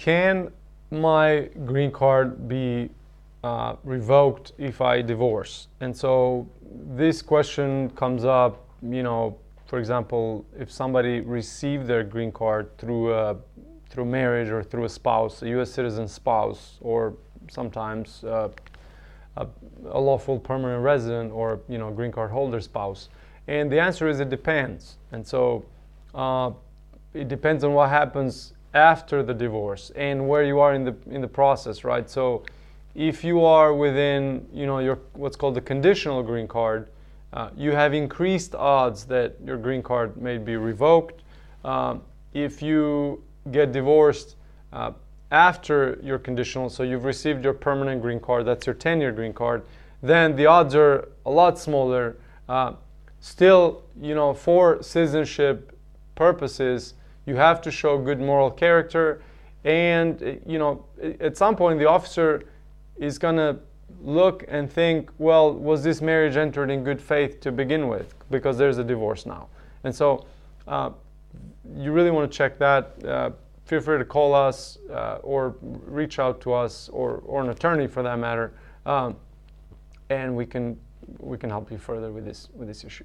can my green card be revoked if I divorce? And so this question comes up, for example, if somebody received their green card through marriage or through a spouse, a U.S. citizen spouse, or sometimes a lawful permanent resident or green card holder spouse. And the answer is it depends. And so it depends on what happens after the divorce and where you are in the process, right? So if you are within your what's called the conditional green card, you have increased odds that your green card may be revoked. If you get divorced after your conditional, so you've received your permanent green card, that's your 10-year green card, then the odds are a lot smaller. Still, for citizenship purposes, you have to show good moral character, and at some point the officer is going to look and think, well, was this marriage entered in good faith to begin with, because there's a divorce now. And so you really want to check that. Feel free to call us or reach out to us or an attorney for that matter, and we can help you further with this issue.